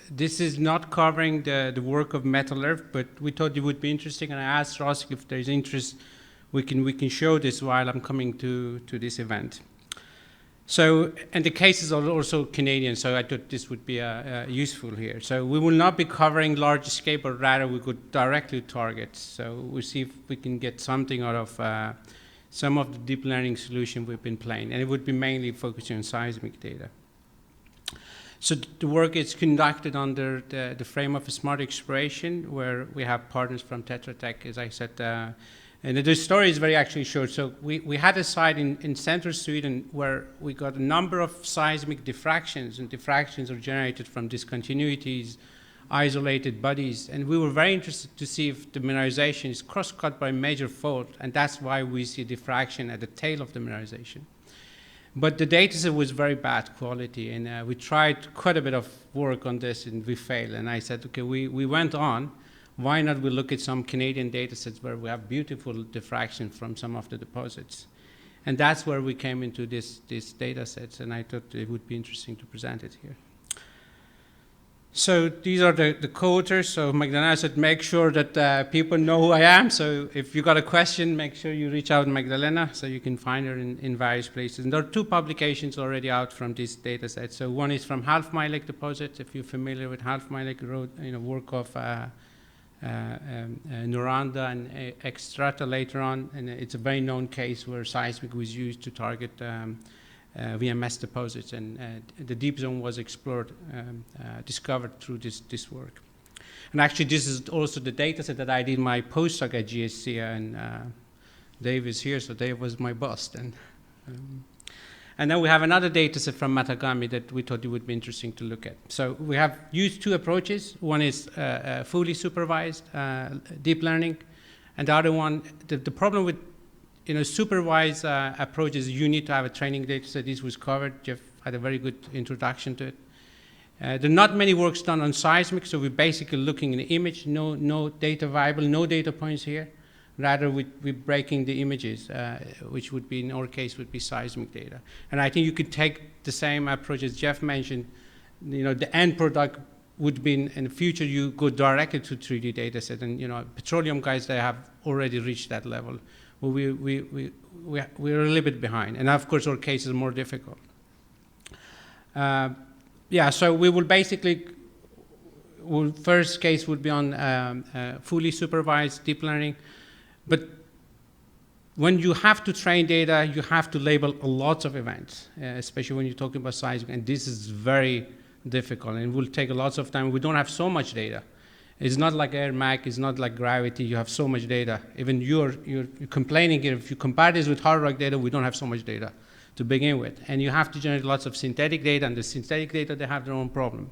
this is not covering the work of Metal Earth, but we thought it would be interesting, and I asked Ross if there's interest, we can show this while I'm coming to this event. So, and the cases are also Canadian, so I thought this would be useful here. So we will not be covering large scale, but rather we could directly target. So we'll see if we can get something out of some of the deep learning solution we've been playing, and it would be mainly focusing on seismic data. So the work is conducted under the frame of a smart exploration, where we have partners from Tetra Tech, as I said, and the story is very actually short. So we had a site in central Sweden where we got a number of seismic diffractions, and diffractions are generated from discontinuities, isolated bodies, and we were very interested to see if the mineralization is cross-cut by a major fault, and that's why we see diffraction at the tail of the mineralization. But the data set was very bad quality, and we tried quite a bit of work on this, and we failed. And I said, okay, we went on. Why not we look at some Canadian data sets where we have beautiful diffraction from some of the deposits? And that's where we came into this data sets, and I thought it would be interesting to present it here. So these are the co-authors. So Magdalena said, make sure that people know who I am. So if you got a question, make sure you reach out to Magdalena, so you can find her in various places. And there are 2 publications already out from this data set. So one is from Half Mile Lake deposit. If you're familiar with Half Mile Lake Road, work of Noranda and Extrata later on, and it's a very known case where seismic was used to target VMS deposits, and the deep zone was explored, discovered through this work. And actually, this is also the data set that I did my postdoc at GSC, and Dave is here, so Dave was my boss then. And then we have another data set from Matagami that we thought it would be interesting to look at. So we have used 2 approaches. One is fully supervised deep learning, and the other one, the problem with supervised approaches, you need to have a training data set. This was covered. Jeff had a very good introduction to it. There are not many works done on seismic, so we're basically looking in the image, no data viable, no data points here. Rather, we're breaking the images, which would be, in our case, would be seismic data. And I think you could take the same approach as Jeff mentioned. The end product would be, in the future, you go directly to 3D data set. And, petroleum guys, they have already reached that level. Well, we're a little bit behind. And, of course, our case is more difficult. So we will basically, first case would be on fully supervised deep learning. But when you have to train data, you have to label a lot of events, especially when you're talking about seismic, and this is very difficult, and it will take lots of time. We don't have so much data. It's not like air mag, it's not like gravity, you have so much data. Even you're complaining here, if you compare this with hard rock data, we don't have so much data to begin with. And you have to generate lots of synthetic data, and the synthetic data, they have their own problem.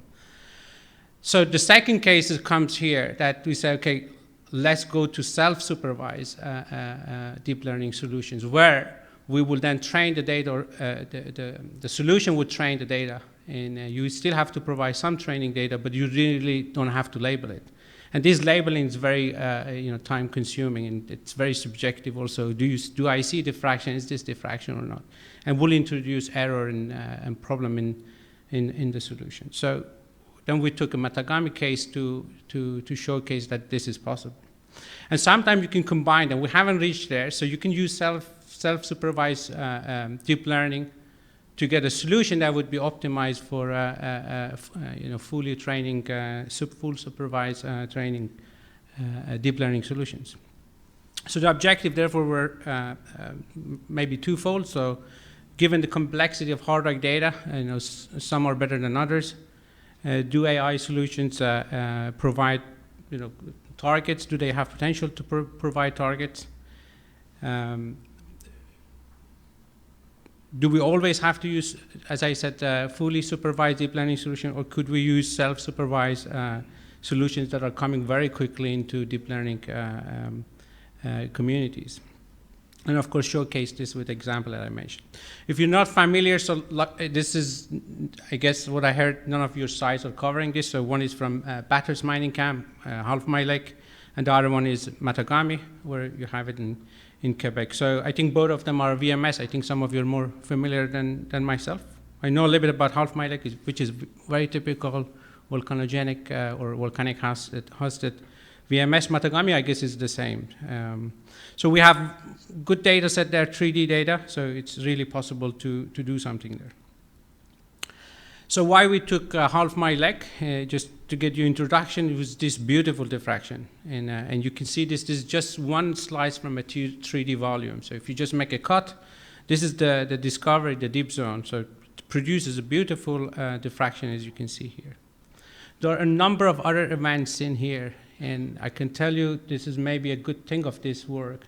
So the second case comes here, that we say, okay, let's go to self-supervised deep learning solutions, where we will then train the data, or the solution would train the data, and you still have to provide some training data, but you really don't have to label it. And this labeling is very time-consuming, and it's very subjective also. Do I see diffraction? Is this diffraction or not? And will introduce error and problem in the solution. So then we took a Matagami case to showcase that this is possible. And sometimes you can combine them. We haven't reached there, so you can use self-supervised deep learning to get a solution that would be optimized for fully training, full supervised training deep learning solutions. So the objective, therefore, were maybe twofold. So, given the complexity of hard rock data, some are better than others. Do AI solutions provide, targets? Do they have potential to provide targets? Do we always have to use, as I said, fully supervised deep learning solution, or could we use self-supervised solutions that are coming very quickly into deep learning communities? And of course, showcase this with example that I mentioned. If you're not familiar, so this is, I guess, what I heard. None of your sites are covering this. So one is from Bathurst Mining Camp, Half Mile Lake, and the other one is Matagami, where you have it in Quebec. So I think both of them are VMS. I think some of you are more familiar than myself. I know a little bit about Half Mile Lake, which is very typical volcanogenic or volcanic hosted VMS. Matagami, I guess, is the same. So we have good data set there, 3D data, so it's really possible to do something there. So why we took half my leg, just to get you introduction, it was this beautiful diffraction. And you can see this is just one slice from a 3D volume. So if you just make a cut, this is the discovery, the deep zone. So it produces a beautiful diffraction, as you can see here. There are a number of other events in here, and I can tell you this is maybe a good thing of this work.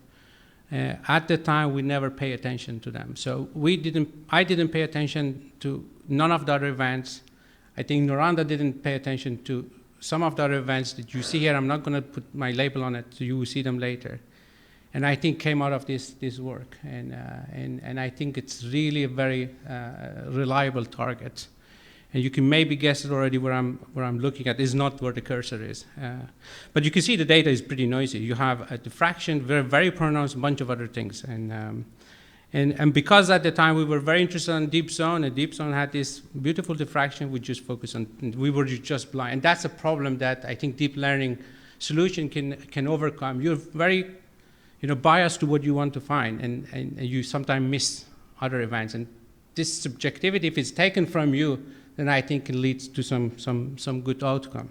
At the time, we never pay attention to them. So I didn't pay attention to none of the other events. I think Noranda didn't pay attention to some of the other events that you see here. I'm not going to put my label on it, so you will see them later. And I think came out of this work. And I think it's really a very reliable target. And you can maybe guess it already where I'm looking at is not where the cursor is. But you can see the data is pretty noisy. You have a diffraction, very pronounced, a bunch of other things. And because at the time we were very interested in deep zone, and deep zone had this beautiful diffraction, we just focused on, we were just blind. And that's a problem that I think deep learning solution can overcome. You're very biased to what you want to find, and you sometimes miss other events. And this subjectivity, if it's taken from you, then I think it leads to some good outcome.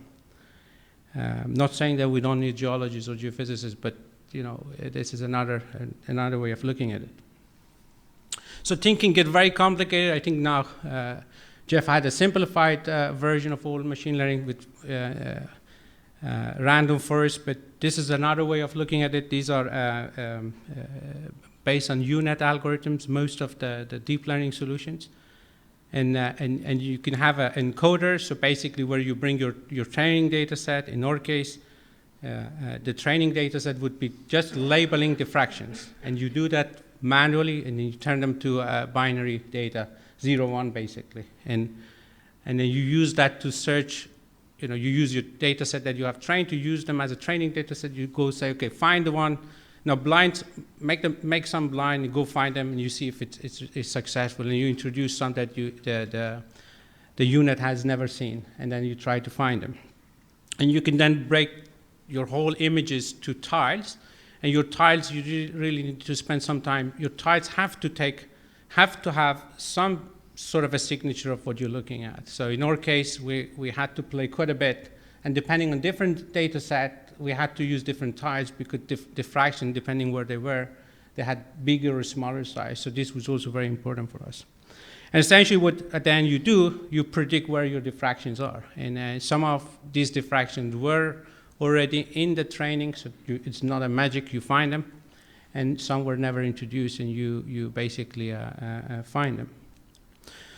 Not saying that we don't need geologists or geophysicists, but this is another way of looking at it. So thinking get very complicated. I think now Jeff had a simplified version of all machine learning with random forest, but this is another way of looking at it. These are based on UNet algorithms, most of the deep learning solutions. And you can have an encoder, so basically where you bring your training data set. In our case, the training data set would be just labeling diffractions. And you do that manually, and you turn them to binary data, 0, 1, basically. And then you use that to search, you use your data set that you have trained to use them as a training data set. You go say, okay, find the one. Now blinds, make some blind and go find them, and you see if it's successful, and you introduce some that the unit has never seen, and then you try to find them. And you can then break your whole images to tiles, and your tiles, you really need to spend some time. Your tiles have to have some sort of a signature of what you're looking at. So in our case, we had to play quite a bit, and depending on different data set, we had to use different tiles because diffraction, depending where they were, they had bigger or smaller size. So this was also very important for us. And essentially what then you do, you predict where your diffractions are. And some of these diffractions were already in the training, so it's not a magic, you find them. And some were never introduced, and you basically find them.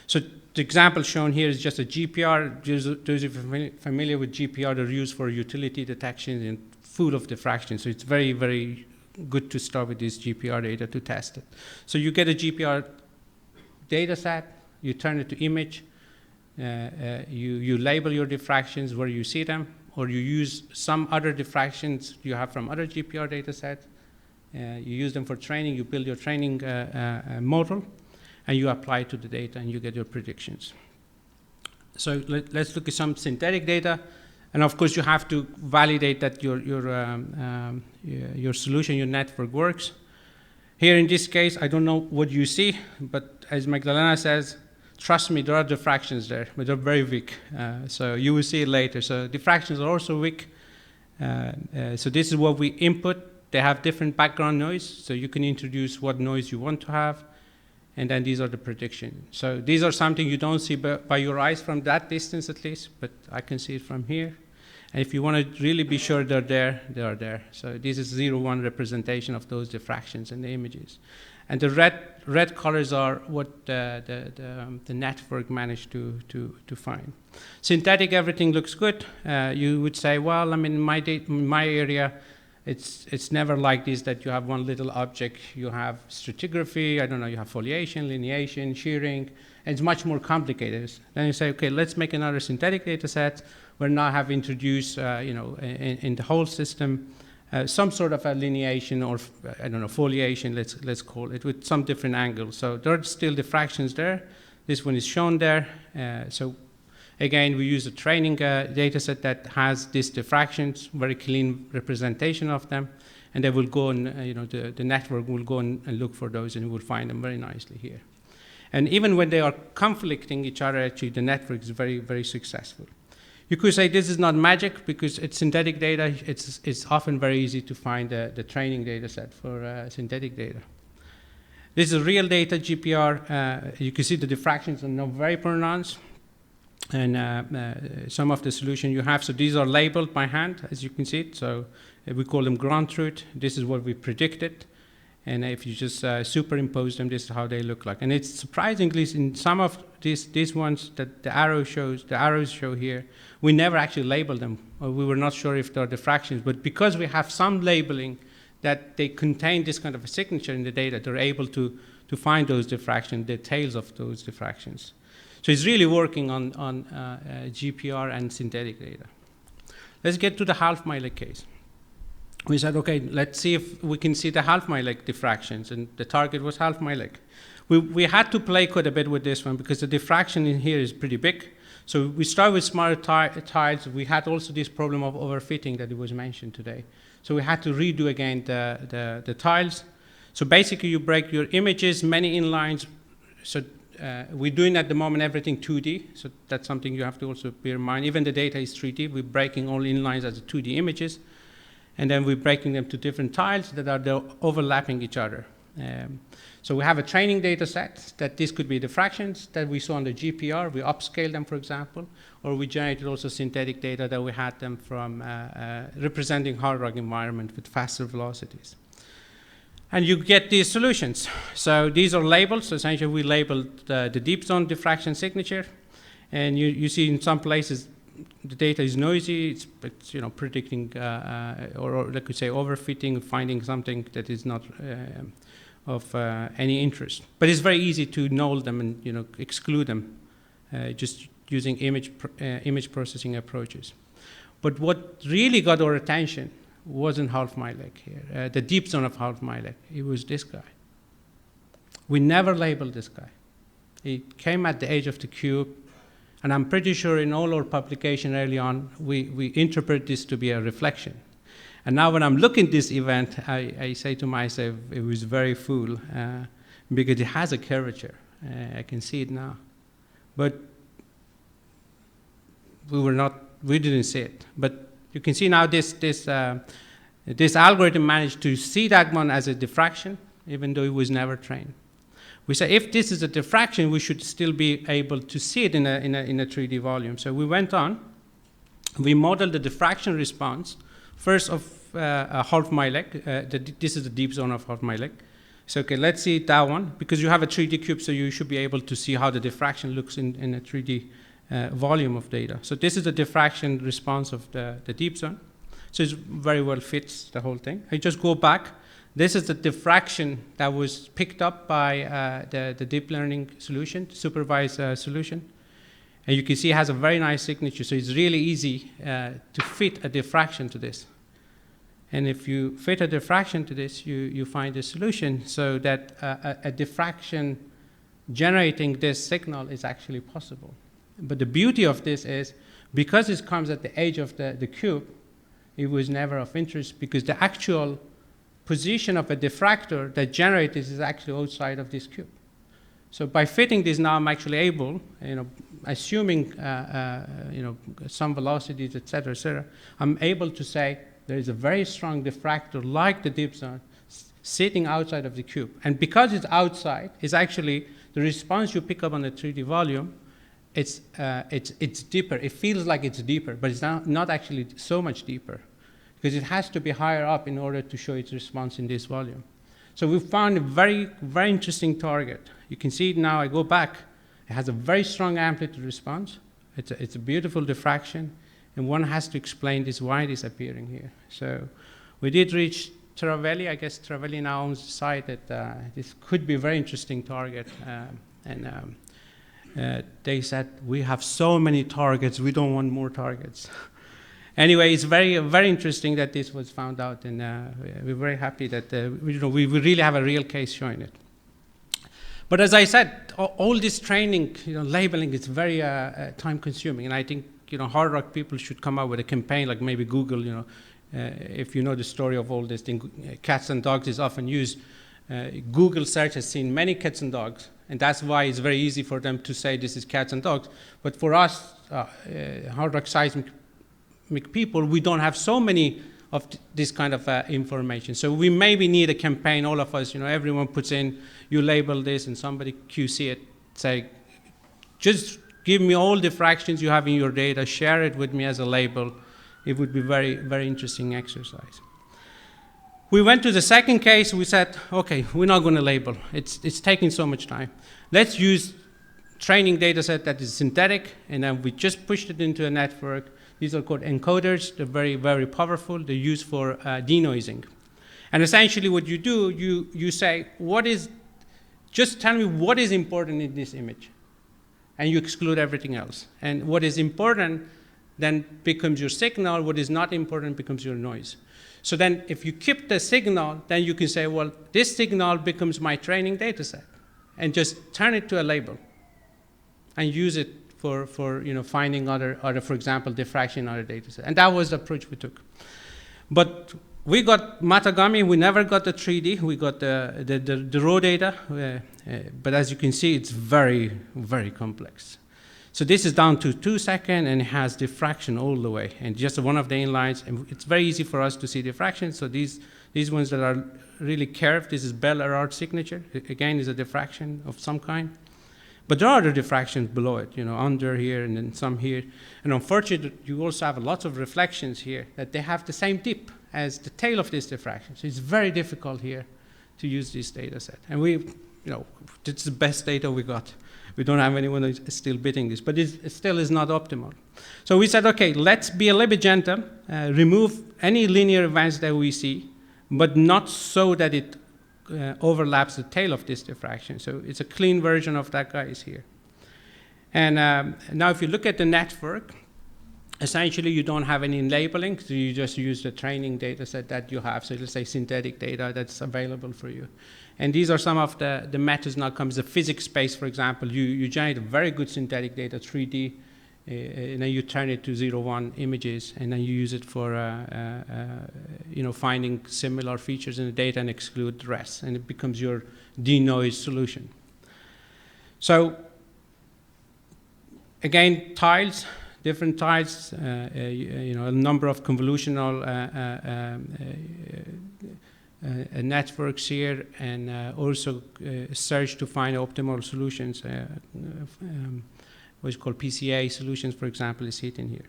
So the example shown here is just a GPR. Those of you familiar with GPR, they're used for utility detection and full of diffraction. So it's very, very good to start with this GPR data to test it. So you get a GPR data set, you turn it to image, you label your diffractions where you see them, or you use some other diffractions you have from other GPR data sets. You use them for training, you build your training model, and you apply it to the data, and you get your predictions. So let's look at some synthetic data. And of course, you have to validate that your solution, your network works. Here in this case, I don't know what you see, but as Magdalena says, trust me, there are diffractions there, but they're very weak. So you will see it later. So diffractions are also weak. So this is what we input. They have different background noise, so you can introduce what noise you want to have. And then these are the predictions. So these are something you don't see by your eyes from that distance at least, but I can see it from here. And if you want to really be sure they're there, they are there. So this is 0-1 representation of those diffractions in the images. And the red colors are what the network managed to find. Synthetic, everything looks good. You would say, well, I mean, in my area, it's never like this that you have one little object. You have stratigraphy, I don't know, you have foliation, lineation, shearing, and it's much more complicated. Then you say, okay, let's make another synthetic data set. We now have introduced, in the whole system, some sort of a lineation or, I don't know, foliation, let's call it, with some different angles. So there are still diffractions there. This one is shown there. Again, we use a training data set that has these diffractions, very clean representation of them, and they will go and, the network will go and look for those, and we'll find them very nicely here. And even when they are conflicting each other, actually, the network is very, very successful. You could say this is not magic because it's synthetic data. It's often very easy to find the training data set for synthetic data. This is real data, GPR. You can see the diffractions are not very pronounced. And some of the solution you have, so these are labeled by hand, as you can see it. So we call them ground truth. This is what we predicted. And if you just superimpose them, this is how they look like. And it's surprisingly, in some of these ones that the arrows show here, we never actually labeled them. Or we were not sure if they're diffractions. But because we have some labeling that they contain this kind of a signature in the data, they're able to find those diffractions, the tails of those diffractions. So it's really working on GPR and synthetic data. Let's get to the half-Milek case. We said, okay, let's see if we can see the half-Milek diffractions, and the target was half-Milek. We had to play quite a bit with this one because the diffraction in here is pretty big. So we start with smaller tiles. We had also this problem of overfitting that it was mentioned today. So we had to redo again the tiles. So basically you break your images, many inlines. So we're doing at the moment everything 2D, so that's something you have to also bear in mind. Even the data is 3D, we're breaking all inlines as 2D images, and then we're breaking them to different tiles that are overlapping each other. So we have a training data set that this could be the fractions that we saw on the GPR. We upscale them, for example, or we generated also synthetic data that we had them from representing hard rock environment with faster velocities. And you get these solutions. So these are labeled. So essentially, we labeled the deep zone diffraction signature. And you see in some places, the data is noisy. It's predicting, or I could say overfitting, finding something that is not of any interest. But it's very easy to null them and exclude them just using image processing approaches. But what really got our attention wasn't half-Milek here, the deep zone of half-Milek. It was this guy. We never labeled this guy. He came at the edge of the cube, and I'm pretty sure in all our publication early on, we interpret this to be a reflection. And now when I'm looking at this event, I say to myself, it was very full, because it has a curvature. I can see it now. But we didn't see it. But you can see now this algorithm managed to see that one as a diffraction, even though it was never trained. We say if this is a diffraction, we should still be able to see it in a 3D volume. So we went on, we modeled the diffraction response, first of half-Milek. This is the deep zone of half-Milek. So okay, let's see that one, because you have a 3D cube, so you should be able to see how the diffraction looks in a 3D volume of data. So this is the diffraction response of the deep zone. So it very well fits the whole thing. I just go back. This is the diffraction that was picked up by the deep learning solution, supervised solution. And you can see it has a very nice signature. So it's really easy to fit a diffraction to this. And if you fit a diffraction to this, you find a solution so that a diffraction generating this signal is actually possible. But the beauty of this is, because it comes at the edge of the cube, it was never of interest because the actual position of a diffractor that generates this is actually outside of this cube. So by fitting this now, I'm actually able, assuming some velocities, et cetera, I'm able to say there is a very strong diffractor like the deep zone sitting outside of the cube. And because it's outside, it's actually the response you pick up on the 3D volume. It's deeper. It feels like it's deeper, but it's not actually so much deeper because it has to be higher up in order to show its response in this volume. So we found a very, very interesting target. You can see it now. I go back. It has a very strong amplitude response. It's a beautiful diffraction, and one has to explain this, why it is appearing here. So we did reach Teravelli. I guess Teravelli now owns the site that this could be a very interesting target. They said, we have so many targets, we don't want more targets. Anyway, it's very, very interesting that this was found out, and we're very happy that we really have a real case showing it. But as I said, all this training, labeling is very time consuming. And I think, hard rock people should come up with a campaign like maybe Google, if you know the story of all this thing, cats and dogs is often used. Google search has seen many cats and dogs, and that's why it's very easy for them to say this is cats and dogs. But for us, hard rock seismic people, we don't have so many of this kind of information. So we maybe need a campaign, all of us, everyone puts in, you label this, and somebody QC it, say, just give me all the fractions you have in your data, share it with me as a label. It would be very, very interesting exercise. We went to the second case. We said, okay, we're not going to label. It's taking so much time. Let's use training data set that is synthetic, and then we just pushed it into a network. These are called encoders. They're very, very powerful. They're used for denoising. And essentially what you do, you say, just tell me what is important in this image. And you exclude everything else. And what is important then becomes your signal. What is not important becomes your noise. So then if you keep the signal, then you can say, well, this signal becomes my training data set. And just turn it to a label. And use it for finding other, for example, diffraction in other data set. And that was the approach we took. But we got Matagami. We never got the 3D. We got the raw data. But as you can see, it's very, very complex. So this is down to 2 seconds, and it has diffraction all the way. And just one of the inlines, and it's very easy for us to see diffraction. So these ones that are really curved, this is Bell-Erard signature. Again, is a diffraction of some kind. But there are other diffractions below it, under here and then some here. And unfortunately, you also have lots of reflections here that they have the same tip as the tail of this diffraction. So it's very difficult here to use this data set. And it's the best data we got. We don't have anyone who's still beating this, but it still is not optimal. So we said, okay, let's be a little bit gentle, remove any linear events that we see, but not so that it overlaps the tail of this diffraction. So it's a clean version of that guy is here. And now if you look at the network, essentially you don't have any labeling, so you just use the training data set that you have. So let's say synthetic data that's available for you. And these are some of the methods now comes the physics space, for example. You generate a very good synthetic data, 3D, and then you turn it to 0-1 images, and then you use it for finding similar features in the data and exclude the rest, and it becomes your denoise solution. So again, tiles, different tiles, a number of convolutional networks here, and also search to find optimal solutions. What's called PCA solutions, for example, is hidden here.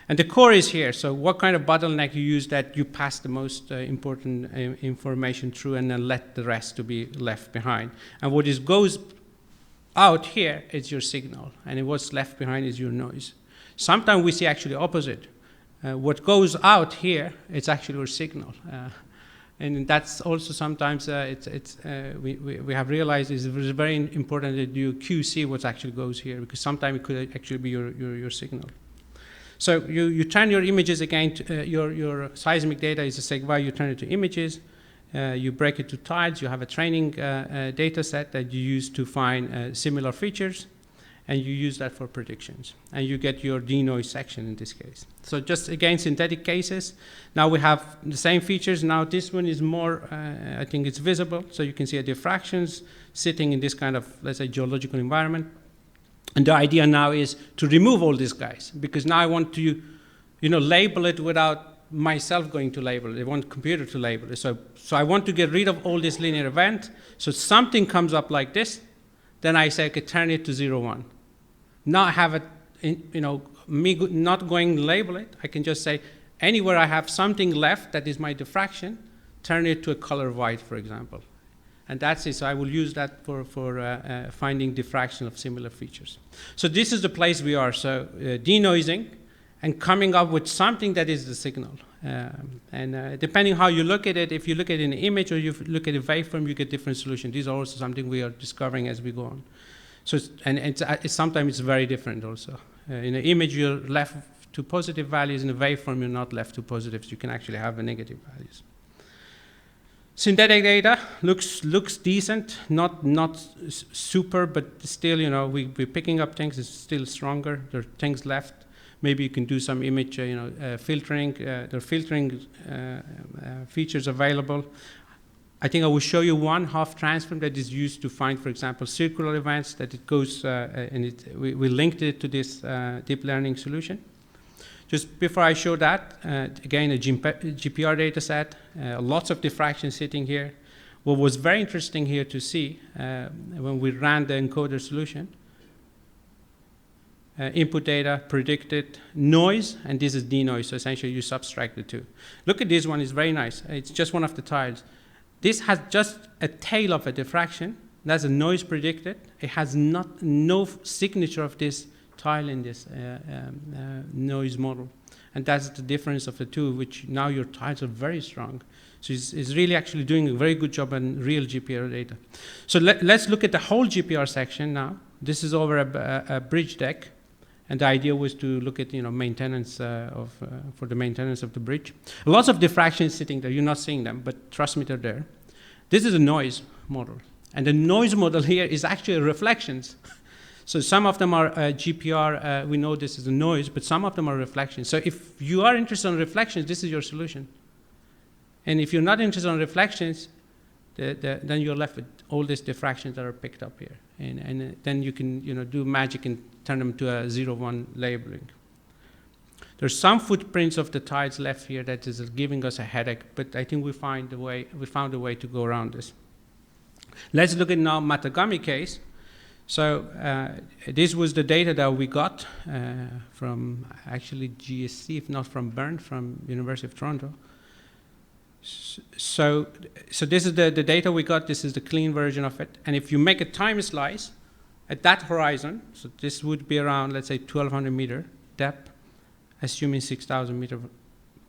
And the core is here. So what kind of bottleneck you use that you pass the most important information through and then let the rest to be left behind. And what goes out here is your signal, and what's left behind is your noise. Sometimes we see actually opposite. What goes out here, it's actually your signal. And that's also sometimes we have realized it's very important that you QC what actually goes here, because sometimes it could actually be your signal. So you turn your images again, your seismic data is a SEGVA, you turn it to images, you break it to tiles, you have a training data set that you use to find similar features, and you use that for predictions. And you get your denoise section in this case. So just again, synthetic cases. Now we have the same features. Now this one is more, I think it's visible. So you can see diffractions sitting in this kind of, let's say, geological environment. And the idea now is to remove all these guys, because now I want to, label it without myself going to label it. I want the computer to label it. So I want to get rid of all this linear event. So something comes up like this. Then I say, okay, turn it to 0-1. Now I have it, me not going to label it. I can just say, anywhere I have something left that is my diffraction, turn it to a color white, for example. And that's it. So I will use that for finding diffraction of similar features. So this is the place we are. So denoising and coming up with something that is the signal. And depending how you look at it, if you look at it in an image or you look at a waveform, you get different solutions. These are also something we are discovering as we go on. So sometimes it's very different also. In an image, you're left to positive values. In a waveform, you're not left to positives. You can actually have a negative values. Synthetic data looks decent, not super, but still, you know, we're picking up things. It's still stronger. There are things left. Maybe you can do some image, filtering. There are filtering features available. I think I will show you one half transform that is used to find, for example, circular events. That it goes we linked it to this deep learning solution. Just before I show that, again, a GPR data set, lots of diffraction sitting here. What was very interesting here to see when we ran the encoder solution, input data, predicted, noise, and this is denoise, so essentially you subtract the two. Look at this one, it's very nice. It's just one of the tiles. This has just a tail of a diffraction. That's a noise predicted. It has no signature of this tile in this noise model. And that's the difference of the two, which now your tiles are very strong. So it's really actually doing a very good job on real GPR data. So let's look at the whole GPR section now. This is over a bridge deck. And the idea was to look at, maintenance for the maintenance of the bridge. Lots of diffractions sitting there. You're not seeing them, but trust me, they're there. This is a noise model. And the noise model here is actually reflections. So some of them are GPR, we know this is a noise, but some of them are reflections. So if you are interested in reflections, this is your solution. And if you're not interested in reflections, then you're left with all these diffractions that are picked up here. And then you can do magic and turn them to a 0-1 labeling. There's some footprints of the tiles left here that is giving us a headache, but I think we found a way to go around this. Let's look at now Matagami case. So this was the data that we got from actually GSC, if not from Bern, from University of Toronto. So this is the data we got. This is the clean version of it. And if you make a time slice at that horizon, so this would be around, let's say, 1,200 meter depth, assuming 6,000 meter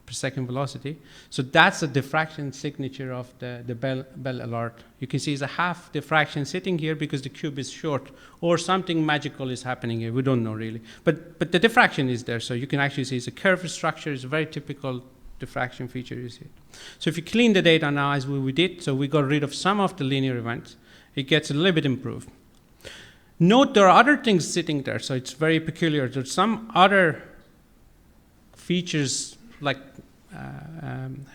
per second velocity. So that's a diffraction signature of the Bell alert. You can see it's a half diffraction sitting here because the cube is short, or something magical is happening here. We don't know really. But the diffraction is there, so you can actually see it's a curved structure. It's a very typical diffraction feature you see. So if you clean the data now as we did, so we got rid of some of the linear events, it gets a little bit improved. Note there are other things sitting there, so it's very peculiar. There's some other features like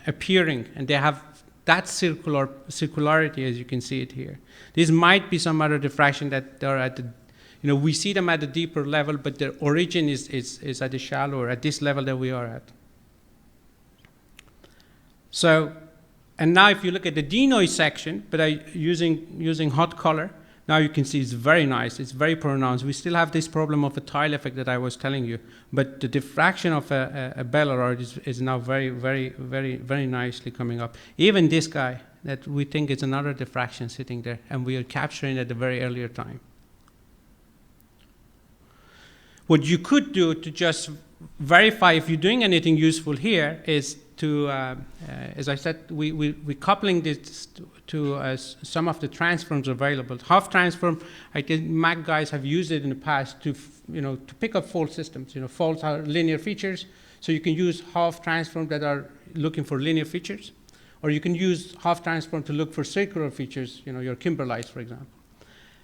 appearing, and they have that circularity as you can see it here. These might be some other diffraction that are at the, we see them at a deeper level, but their origin is at the shallower, at this level that we are at. So, and now if you look at the denoise section, but using hot color, now you can see it's very nice, it's very pronounced. We still have this problem of a tile effect that I was telling you, but the diffraction of a Bell alert is now very, very, very, very nicely coming up. Even this guy that we think is another diffraction sitting there, and we are capturing at a very earlier time. What you could do to just verify if you're doing anything useful here is to, as I said, we're coupling this to some of the transforms available. Half transform, I think Mac guys have used it in the past to, to pick up fault systems. Faults are linear features, so you can use half transform that are looking for linear features, or you can use half transform to look for circular features, your Kimberlites, for example.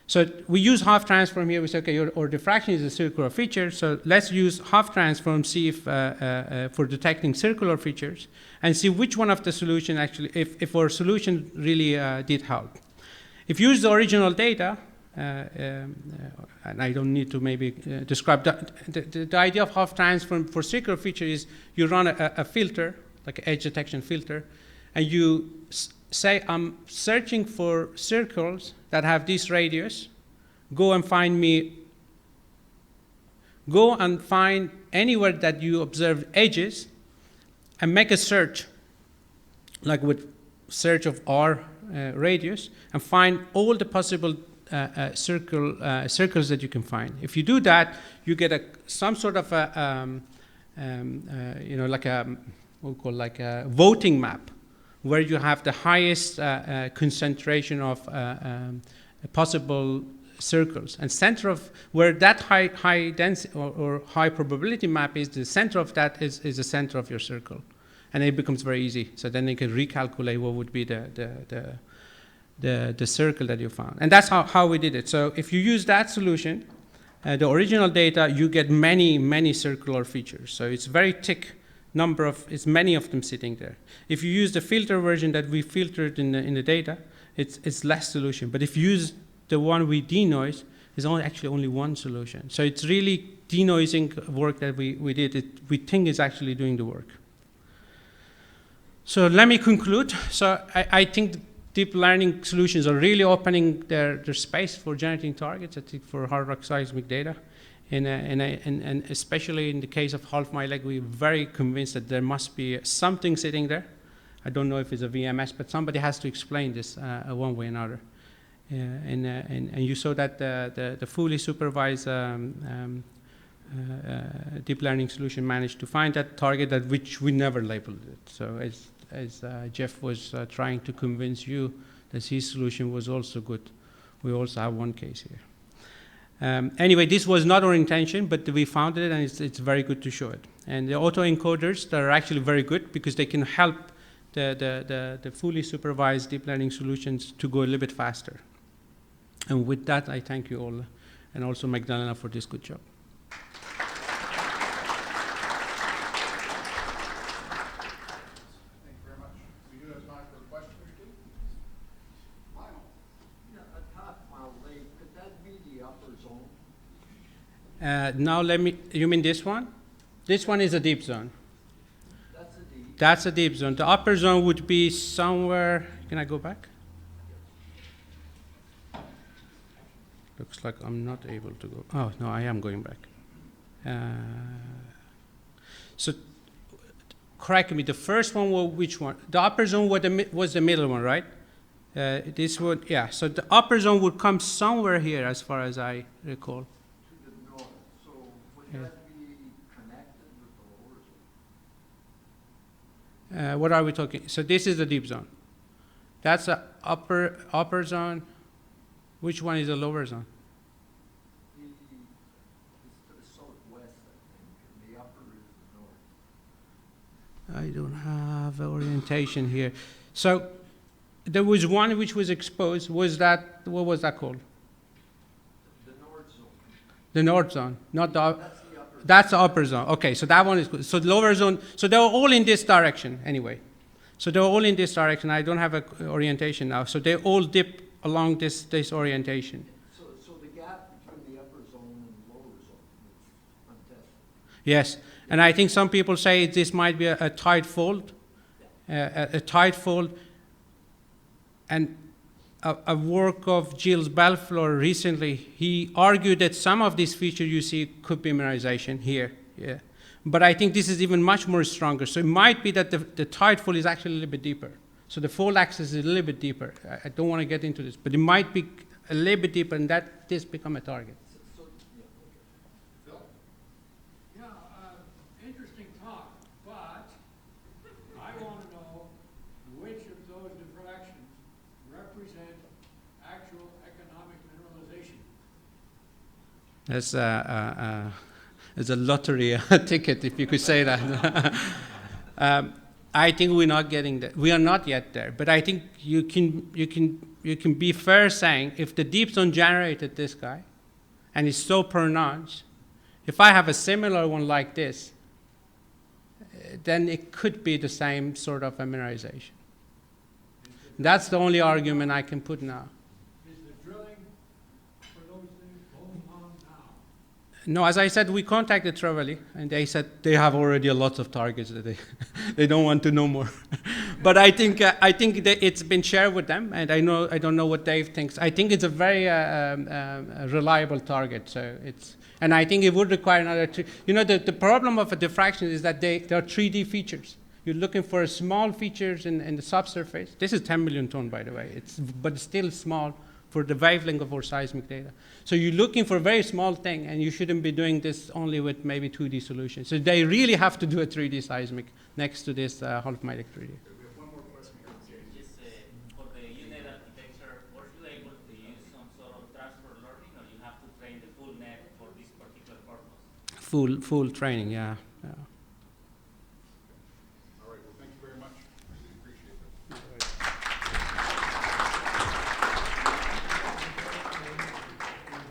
So we use half transform here. We say, okay, our diffraction is a circular feature, so let's use half transform, see if for detecting circular features, and see which one of the solution actually, if our solution really did help. If you use the original data, and I don't need to maybe describe that, the idea of half transform for circular feature is you run a filter, like an edge detection filter, and you say, I'm searching for circles that have this radius. Go and find anywhere that you observe edges and make a search, like with search of R radius, and find all the possible circles that you can find. If you do that, you get some sort of like a voting map, where you have the highest concentration of possible circles. And center of where that high density or high probability map is, the center of that is the center of your circle. and it becomes very easy. So then you can recalculate what would be the circle that you found. And that's how we did it. So if you use that solution, the original data, you get many circular features. So it's very thick number of, it's many of them sitting there. If you use the filter version that we filtered in the data, it's less solution. But if you use the one we denoise, there's actually only one solution. So it's really denoising work that we did. We think is actually doing the work. So let me conclude. So I think deep learning solutions are really opening their space for generating targets, I think, for hard rock seismic data. And especially in the case of half my leg, we're very convinced that there must be something sitting there. I don't know if it's a VMS, but somebody has to explain this one way or another. And you saw that the fully supervised deep learning solution managed to find that target that which we never labeled it. So as Jeff was trying to convince you that his solution was also good, we also have one case here. Anyway, this was not our intention, but we found it, and it's very good to show it. And the autoencoders, they're actually very good because they can help the fully supervised deep learning solutions to go a little bit faster. And with that, I thank you all, and also Magdalena for this good job. Now you mean this one? This one is a deep zone. That's a deep zone. The upper zone would be somewhere, can I go back? Looks like I'm not able to go. Oh, no, I am going back. So correct me, the first one was which one? The upper zone was the middle one, right? This would, yeah, so the upper zone would come somewhere here as far as I recall. Yeah. What are we talking? So this is the deep zone. That's the upper zone. Which one is the lower zone? It's to the southwest, I think, and the upper is the north. I don't have orientation here. So there was one which was exposed. Was that, what was that called? The north zone. The north zone, not the. That's the upper zone. Okay, so that one is good. So the lower zone, so they're all in this direction anyway. So they're all in this direction. I don't have an orientation now. So they all dip along this orientation. So the gap between the upper zone and the lower zone is untested. Yes, and I think some people say this might be a tide fold, a tide fold, and a work of Gilles Belfleur recently, he argued that some of these features you see could be mineralization here. Yeah. But I think this is even much more stronger. So it might be that the tide fold is actually a little bit deeper. So the fold axis is a little bit deeper. I don't want to get into this, but it might be a little bit deeper, and that this become a target. Phil? Yeah, interesting talk, but I want to know which of those diffractions represent actual economic mineralization. That's a lottery ticket, if you could say that. I think we're not getting there. We are not yet there, but I think you can be fair saying if the deep zone generated this guy, and it's so pronounced, if I have a similar one like this, then it could be the same sort of a mineralization. That's the only argument I can put now. Is the drilling for those things going on now? No, as I said, we contacted Trevally, and they said they have already a lot of targets that they don't want to know more. But I think that it's been shared with them, and I don't know what Dave thinks. I think it's a very reliable target. So and I think it would require another. The problem of a diffraction is that they are 3D features. You're looking for small features in the subsurface. This is 10 million ton, by the way. But it's still small for the wavelength of our seismic data. So you're looking for a very small thing, and you shouldn't be doing this only with maybe 2D solutions. So they really have to do a 3D seismic next to this half-mylic 3D. We have one more question here. Yes, for the UNet architecture, were you able to use some sort of transfer learning, or you have to train the full net for this particular purpose? Full training, yeah.